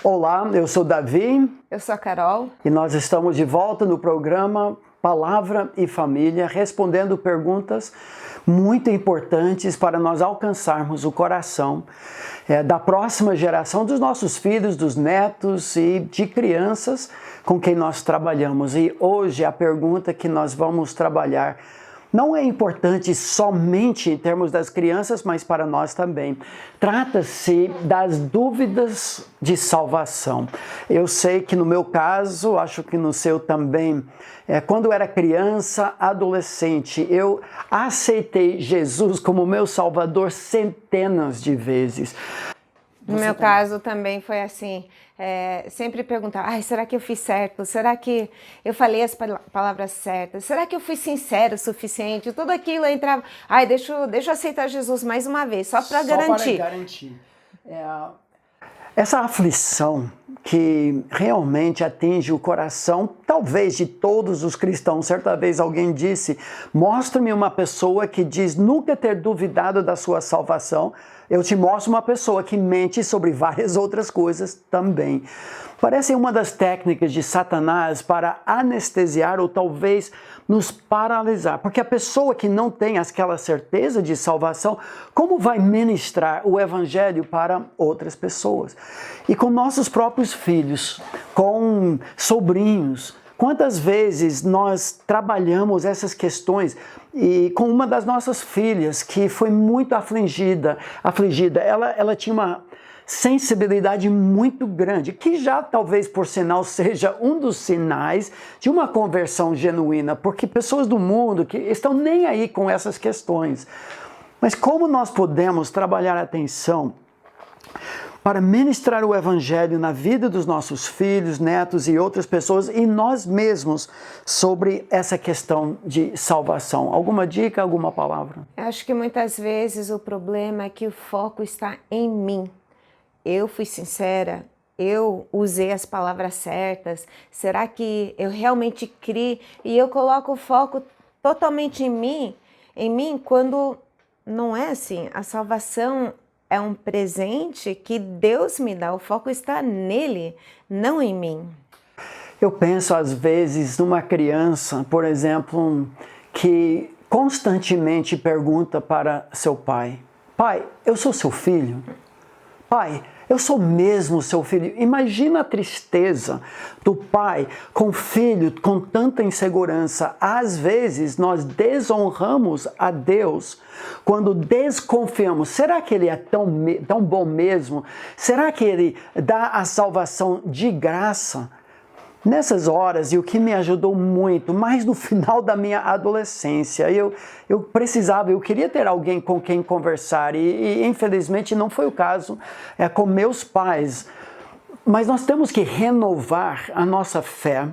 Olá, eu sou Davi. Eu sou a Carol. E nós estamos de volta no programa Palavra e Família, respondendo perguntas muito importantes para nós alcançarmos o coração da próxima geração, dos nossos filhos, dos netos e de crianças com quem nós trabalhamos. E hoje a pergunta que nós vamos trabalhar não é importante somente em termos das crianças, mas para nós também. Trata-se das dúvidas de salvação. Eu sei que no meu caso, acho que no seu também, quando eu era criança, adolescente, eu aceitei Jesus como meu Salvador centenas de vezes. No meu caso também foi assim, sempre perguntar, será que eu fiz certo? Será que eu falei as palavras certas? Será que eu fui sincero o suficiente? Tudo aquilo eu entrava, deixa eu aceitar Jesus mais uma vez, só para garantir. Essa aflição que realmente atinge o coração, talvez de todos os cristãos. Certa vez alguém disse, mostra-me uma pessoa que diz nunca ter duvidado da sua salvação, eu te mostro uma pessoa que mente sobre várias outras coisas também. Parece uma das técnicas de Satanás para anestesiar ou talvez nos paralisar. Porque a pessoa que não tem aquela certeza de salvação, como vai ministrar o evangelho para outras pessoas? E com nossos próprios filhos, com sobrinhos, quantas vezes nós trabalhamos essas questões e com uma das nossas filhas que foi muito afligida, ela tinha uma sensibilidade muito grande, que já talvez por sinal seja um dos sinais de uma conversão genuína, porque pessoas do mundo que estão nem aí com essas questões. Mas como nós podemos trabalhar a atenção para ministrar o evangelho na vida dos nossos filhos, netos e outras pessoas e nós mesmos sobre essa questão de salvação? Alguma dica, alguma palavra? Eu acho que muitas vezes o problema é que o foco está em mim. Eu fui sincera, eu usei as palavras certas, será que eu realmente criei? E eu coloco o foco totalmente em mim, quando não é assim. A salvação é um presente que Deus me dá, o foco está nele, não em mim. Eu penso às vezes numa criança, por exemplo, que constantemente pergunta para seu pai, pai, eu sou seu filho? Pai, eu sou mesmo seu filho. Imagina a tristeza do pai com o filho com tanta insegurança. Às vezes nós desonramos a Deus quando desconfiamos. Será que Ele é tão bom mesmo? Será que Ele dá a salvação de graça? Nessas horas, e o que me ajudou muito, mais no final da minha adolescência, eu queria ter alguém com quem conversar e infelizmente não foi o caso com meus pais. Mas nós temos que renovar a nossa fé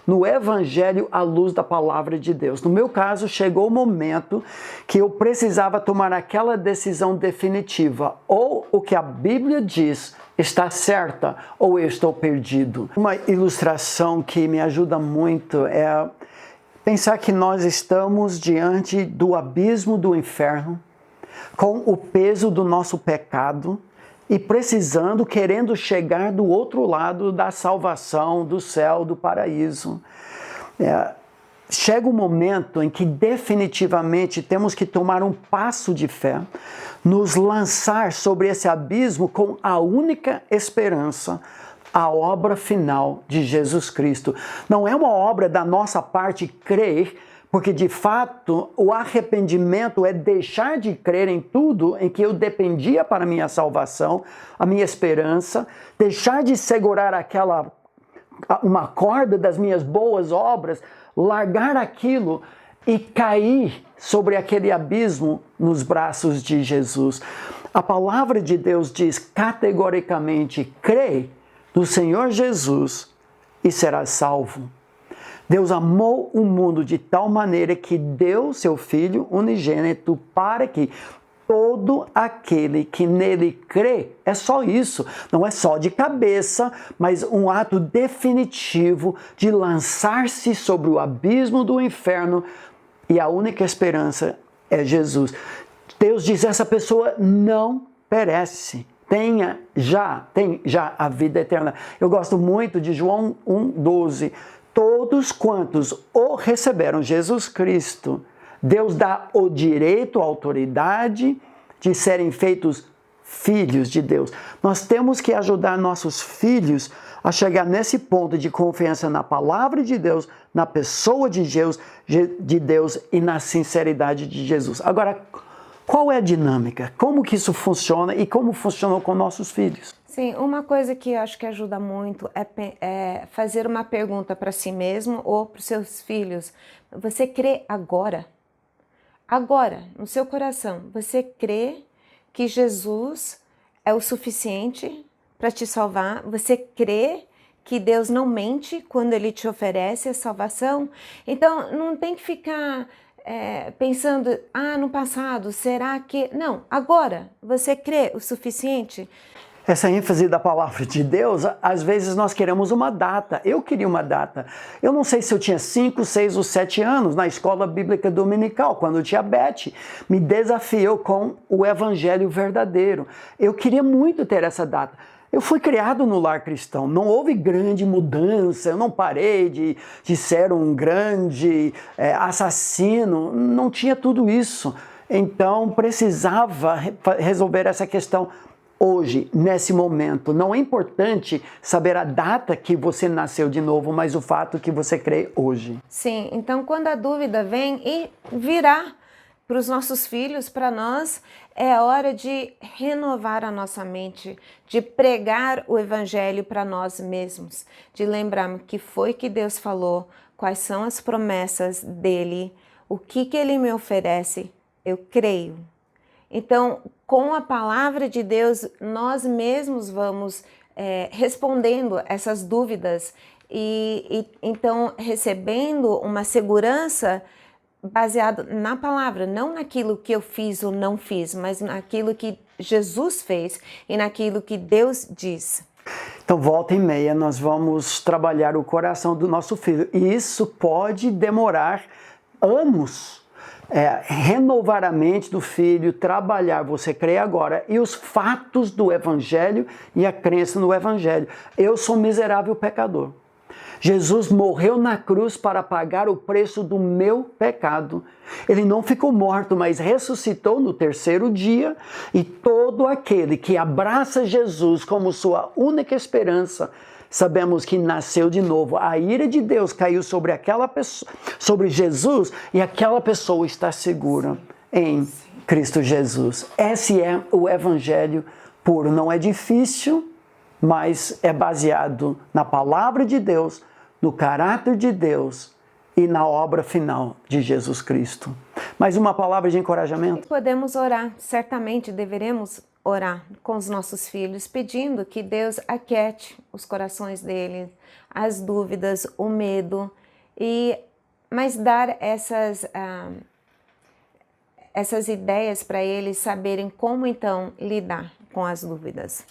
no Evangelho à luz da Palavra de Deus. No meu caso, chegou o momento que eu precisava tomar aquela decisão definitiva. Ou o que a Bíblia diz está certa, ou eu estou perdido. Uma ilustração que me ajuda muito é pensar que nós estamos diante do abismo do inferno, com o peso do nosso pecado, e querendo chegar do outro lado da salvação, do céu, do paraíso. Chega um momento em que definitivamente temos que tomar um passo de fé, nos lançar sobre esse abismo com a única esperança, a obra final de Jesus Cristo. Não é uma obra da nossa parte crer, porque de fato o arrependimento é deixar de crer em tudo em que eu dependia para a minha salvação, a minha esperança, deixar de segurar uma corda das minhas boas obras, largar aquilo e cair sobre aquele abismo nos braços de Jesus. A palavra de Deus diz categoricamente, crê no Senhor Jesus e serás salvo. Deus amou o mundo de tal maneira que deu seu Filho unigênito para que todo aquele que nele crê, é só isso, não é só de cabeça, mas um ato definitivo de lançar-se sobre o abismo do inferno e a única esperança é Jesus. Deus diz, essa pessoa não perece, tem já a vida eterna. Eu gosto muito de João 1,12. Todos quantos o receberam, Jesus Cristo, Deus dá o direito, a autoridade de serem feitos filhos de Deus. Nós temos que ajudar nossos filhos a chegar nesse ponto de confiança na palavra de Deus, na pessoa de Deus e na sinceridade de Jesus. Agora, qual é a dinâmica? Como que isso funciona e como funcionou com nossos filhos? Sim, uma coisa que eu acho que ajuda muito é fazer uma pergunta para si mesmo ou para os seus filhos. Você crê agora? Agora, no seu coração, você crê que Jesus é o suficiente para te salvar? Você crê que Deus não mente quando Ele te oferece a salvação? Então, não tem que ficar pensando, no passado, será que... Não, agora, você crê o suficiente? Essa ênfase da palavra de Deus, às vezes nós queremos uma data. Eu queria uma data. Eu não sei se eu tinha 5, 6 ou 7 anos na escola bíblica dominical, quando a tia Beth me desafiou com o evangelho verdadeiro. Eu queria muito ter essa data. Eu fui criado no lar cristão, não houve grande mudança, eu não parei de ser um grande assassino, não tinha tudo isso. Então precisava resolver essa questão hoje, nesse momento. Não é importante saber a data que você nasceu de novo, mas o fato que você crê hoje. Sim, então quando a dúvida vem e virá para os nossos filhos, para nós, é hora de renovar a nossa mente, de pregar o evangelho para nós mesmos, de lembrarmos que foi que Deus falou, quais são as promessas dele, o que ele me oferece, eu creio. Então, com a palavra de Deus, nós mesmos vamos respondendo essas dúvidas e então recebendo uma segurança baseado na palavra, não naquilo que eu fiz ou não fiz, mas naquilo que Jesus fez e naquilo que Deus diz. Então, volta e meia, nós vamos trabalhar o coração do nosso filho. E isso pode demorar anos. Renovar a mente do filho, trabalhar, você crê agora, e os fatos do Evangelho e a crença no Evangelho. Eu sou um miserável pecador. Jesus morreu na cruz para pagar o preço do meu pecado. Ele não ficou morto, mas ressuscitou no terceiro dia, e todo aquele que abraça Jesus como sua única esperança, sabemos que nasceu de novo. A ira de Deus caiu sobre aquela pessoa, sobre Jesus, e aquela pessoa está segura em Cristo Jesus. Esse é o Evangelho puro. Não é difícil, mas é baseado na palavra de Deus, no caráter de Deus e na obra final de Jesus Cristo. Mais uma palavra de encorajamento? Podemos orar, certamente deveremos orar com os nossos filhos, pedindo que Deus aquiete os corações deles, as dúvidas, o medo, mas dar essas ideias para eles saberem como então lidar com as dúvidas.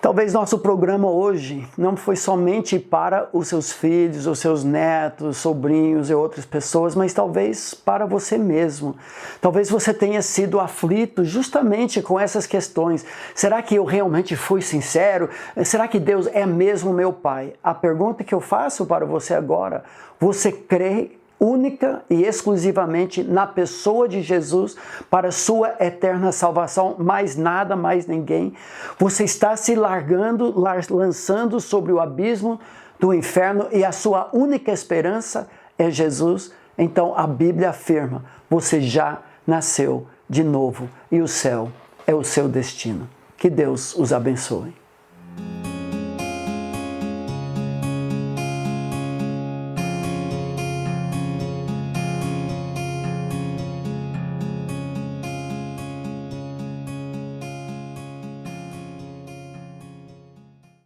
Talvez nosso programa hoje não foi somente para os seus filhos, os seus netos, sobrinhos e outras pessoas, mas talvez para você mesmo. Talvez você tenha sido aflito justamente com essas questões. Será que eu realmente fui sincero? Será que Deus é mesmo meu Pai? A pergunta que eu faço para você agora, você crê única e exclusivamente na pessoa de Jesus para sua eterna salvação, mais nada, mais ninguém? Você está se lançando sobre o abismo do inferno e a sua única esperança é Jesus? Então a Bíblia afirma, você já nasceu de novo e o céu é o seu destino. Que Deus os abençoe.